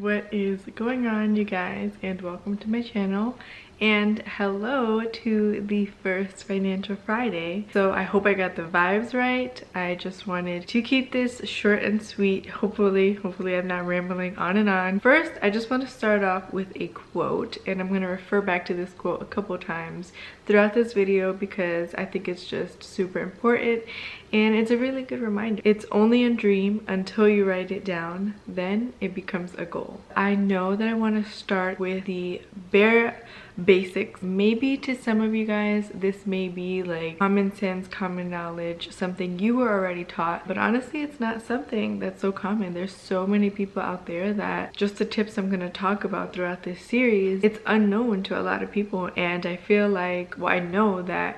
What is going on, you guys, and welcome to my channel, and hello to the first Financial Friday. So I hope I got the vibes right. I just wanted to keep this short and sweet. Hopefully I'm not rambling on and on. First, I just want to start off with a quote, and I'm going to refer back to this quote a couple times throughout this video because I think it's just super important and it's a really good reminder. It's only a dream until you write it down, then it becomes a goal. I know that I want to start with the bare basics. Maybe to some of you guys this may be like common sense, common knowledge, something you were already taught, but honestly it's not something that's so common. There's so many people out there that just the tips I'm going to talk about throughout this series, it's unknown to a lot of people, and I feel like, well, I know that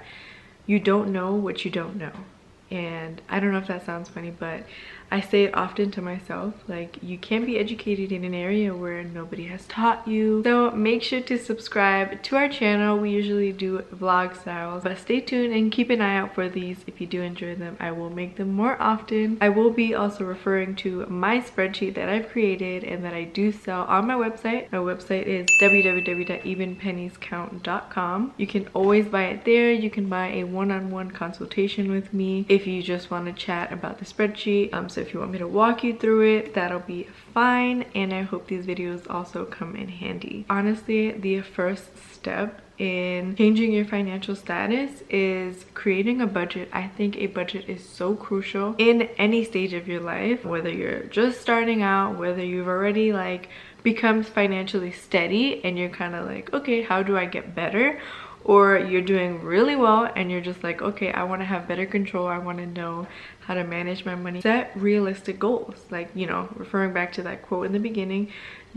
you don't know what you don't know. And I don't know if that sounds funny, but I say it often to myself, like, you can't be educated in an area where nobody has taught you. So make sure to subscribe to our channel. We usually do vlog styles, but stay tuned and keep an eye out for these. If you do enjoy them, I will make them more often. I will be also referring to my spreadsheet that I've created and that I do sell on my website. My website is www.evenpenniescount.com. You can always buy it there. You can buy a one-on-one consultation with me if you just want to chat about the spreadsheet. So if you want me to walk you through it, that'll be fine, and I hope these videos also come in handy. Honestly, the first step in changing your financial status is creating a budget. I think a budget is so crucial in any stage of your life, whether you're just starting out, whether you've already like become financially steady and you're kind of like, okay, how do I get better? Or you're doing really well and you're just like, okay, I want to have better control. I want to know how to manage my money. Set realistic goals. Like, you know, referring back to that quote in the beginning,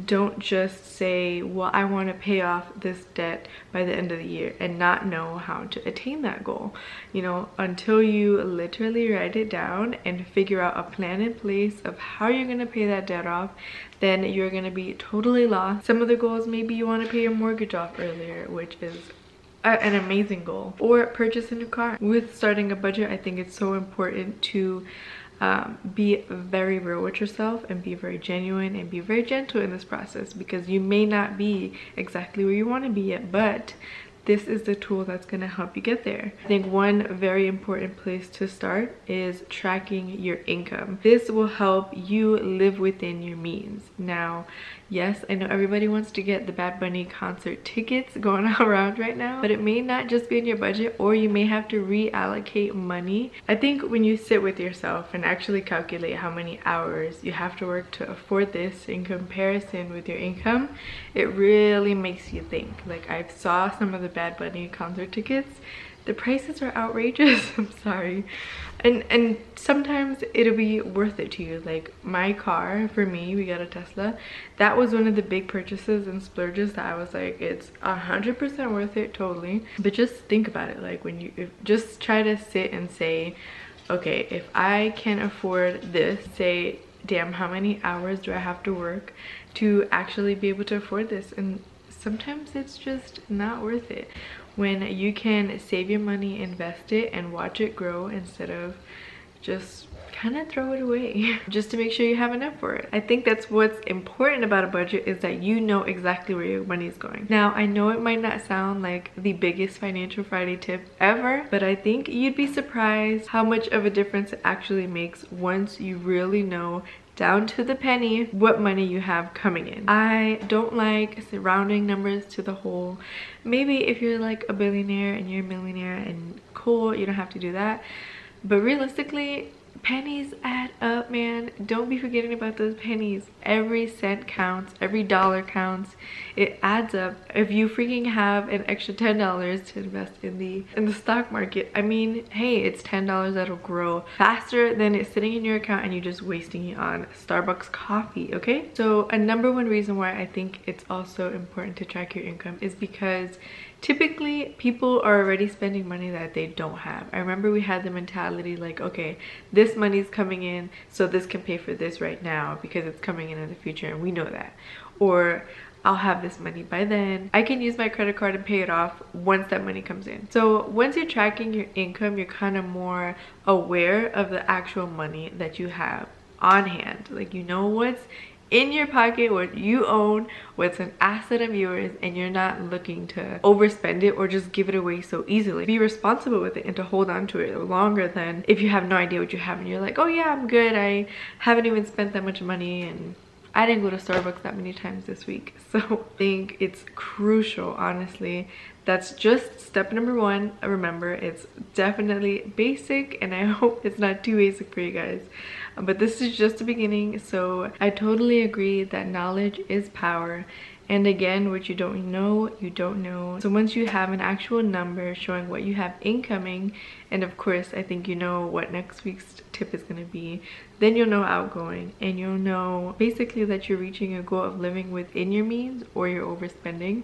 don't just say, well, I want to pay off this debt by the end of the year and not know how to attain that goal. You know, until you literally write it down and figure out a plan in place of how you're going to pay that debt off, then you're going to be totally lost. Some of the goals, maybe you want to pay your mortgage off earlier, which is an amazing goal, or purchase a new car. With starting a budget, I think it's so important to be very real with yourself and be very genuine and be very gentle in this process, because you may not be exactly where you want to be yet, but this is the tool that's going to help you get there. I think one very important place to start is tracking your income. This will help you live within your means. Now, yes, I know everybody wants to get the Bad Bunny concert tickets going around right now, but it may not just be in your budget, or you may have to reallocate money. I think when you sit with yourself and actually calculate how many hours you have to work to afford this in comparison with your income, it really makes you think. Like, I saw some of the Bad Bunny concert tickets. The prices are outrageous. I'm sorry. And sometimes it'll be worth it to you. Like my car, for me, we got a Tesla. That was one of the big purchases and splurges that I was like, it's 100% worth it, totally. But just think about it. Like, when you just try to sit and say, okay, if I can afford this, say, damn, how many hours do I have to work to actually be able to afford this? And sometimes it's just not worth it. When you can save your money, invest it, and watch it grow instead of just kind of throw it away just to make sure you have enough for it. I think that's what's important about a budget, is that you know exactly where your money is going. Now, I know it might not sound like the biggest Financial Friday tip ever, but I think you'd be surprised how much of a difference it actually makes once you really know down to the penny what money you have coming in. I don't like rounding numbers to the whole. Maybe if you're like a billionaire and you're a millionaire, and cool, you don't have to do that, but realistically, pennies add up, man. Don't be forgetting about those pennies. Every cent counts, every dollar counts. It adds up. If you freaking have an extra $10 to invest in the stock market, I mean, hey, it's $10 that'll grow faster than it's sitting in your account and you're just wasting it on Starbucks coffee, okay? So a number one reason why I think it's also important to track your income is because typically people are already spending money that they don't have. I remember we had the mentality like, okay, this money's coming in, so this can pay for this right now because it's coming in the future, and we know that. Or I'll have this money by then. I can use my credit card and pay it off once that money comes in. So once you're tracking your income, you're kind of more aware of the actual money that you have on hand. Like, you know what's in your pocket, what you own, what's an asset of yours, and you're not looking to overspend it or just give it away so easily. Be responsible with it and to hold on to it longer than if you have no idea what you have and you're like, oh yeah, I'm good, I haven't even spent that much money and I didn't go to Starbucks that many times this week. So I think it's crucial, honestly. That's just step number one. Remember, it's definitely basic and I hope it's not too basic for you guys. But this is just the beginning. So I totally agree that knowledge is power. And again, what you don't know, you don't know. So once you have an actual number showing what you have incoming, and of course, I think you know what next week's tip is going to be, then you'll know outgoing and you'll know basically that you're reaching a goal of living within your means or you're overspending.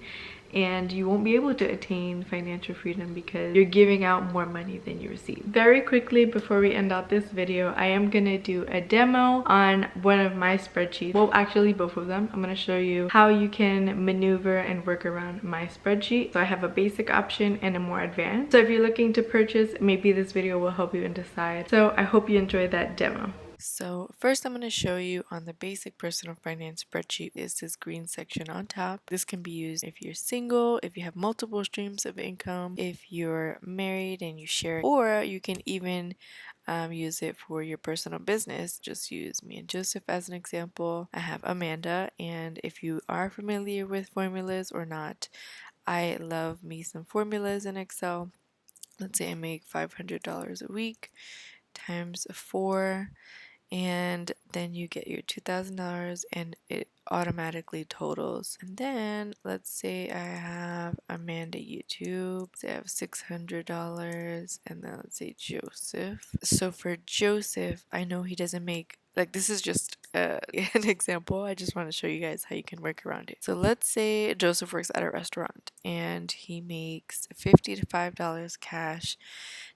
And you won't be able to attain financial freedom because you're giving out more money than you receive. Very quickly before we end out this video, I am gonna do a demo on one of my spreadsheets. Well, actually both of them. I'm gonna show you how you can maneuver and work around my spreadsheet. So I have a basic option and a more advanced. So if you're looking to purchase, maybe this video will help you decide. So I hope you enjoy that demo. So first I'm going to show you on the basic personal finance spreadsheet is this green section on top. This can be used if you're single, if you have multiple streams of income, if you're married and you share, or you can even use it for your personal business. Just use me and Joseph as an example. I have Amanda, and if you are familiar with formulas or not, I love me some formulas in Excel. Let's say I make $500 a week times 4, and then you get your $2,000 and it automatically totals. And then let's say I have Amanda YouTube, say I have $600, and then let's say Joseph. So for Joseph, I know he doesn't make, like, this is just an example. I just want to show you guys how you can work around it. So let's say Joseph works at a restaurant and he makes $50 to $5 cash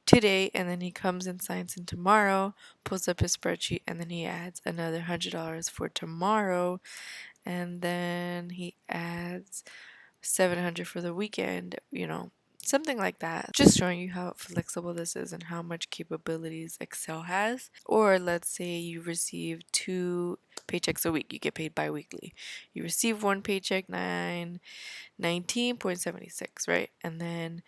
today, and then he comes and signs in tomorrow, pulls up his spreadsheet, and then he adds another $100 for tomorrow, and then he adds $700 for the weekend, you know, something like that. Just showing you how flexible this is and how much capabilities Excel has. Or let's say you receive 2 paychecks a week, you get paid bi-weekly. You receive one paycheck, 19.76, right? And then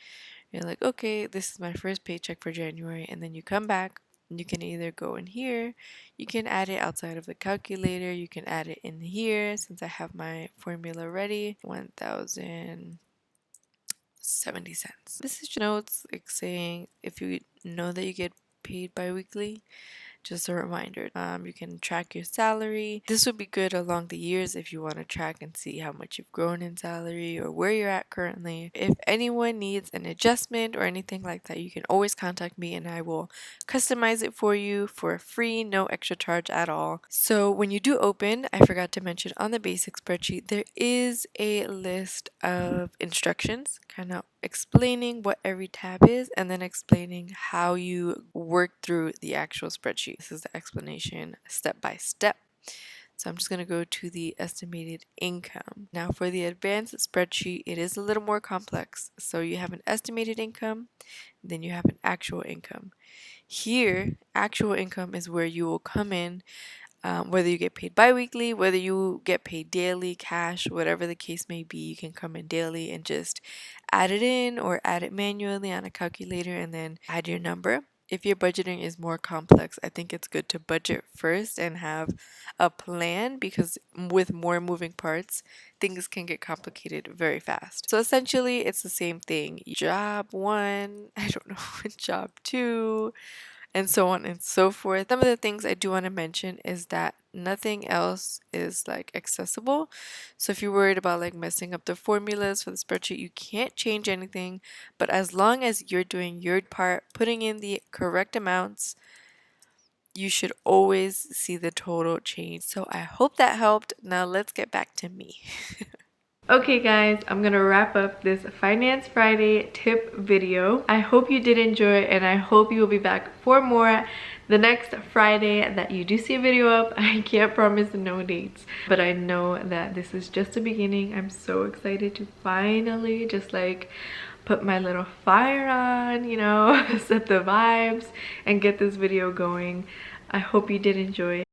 you're like, okay, this is my first paycheck for January, and then you come back and you can either go in here, you can add it outside of the calculator, you can add it in here since I have my formula ready, 1,070 cents. This is just notes like saying if you know that you get paid bi-weekly, just a reminder. You can track your salary. This would be good along the years if you want to track and see how much you've grown in salary or where you're at currently. If anyone needs an adjustment or anything like that, you can always contact me and I will customize it for you for free, no extra charge at all. So when you do open, I forgot to mention on the basic spreadsheet, there is a list of instructions kind of explaining what every tab is and then explaining how you work through the actual spreadsheet. This is the explanation step by step. So I'm just going to go to the estimated income. Now for the advanced spreadsheet, it is a little more complex. So you have an estimated income, then you have an actual income. Here, actual income is where you will come in, whether you get paid bi-weekly, whether you get paid daily, cash, whatever the case may be, you can come in daily and just add it in or add it manually on a calculator and then add your number. If your budgeting is more complex, I think it's good to budget first and have a plan, because with more moving parts, things can get complicated very fast. So essentially, it's the same thing. Job 1, I don't know, job 2, and so on and so forth. Some of the things I do want to mention is that nothing else is like accessible. So if you're worried about like messing up the formulas for the spreadsheet, you can't change anything. But as long as you're doing your part, putting in the correct amounts, you should always see the total change. So I hope that helped. Now let's get back to me. Okay guys, I'm gonna wrap up this Finance Friday tip video. I hope you did enjoy and I hope you will be back for more the next Friday that you do see a video up. I can't promise no dates, but I know that this is just the beginning. I'm so excited to finally just like put my little fire on, you know, set the vibes and get this video going. I hope you did enjoy.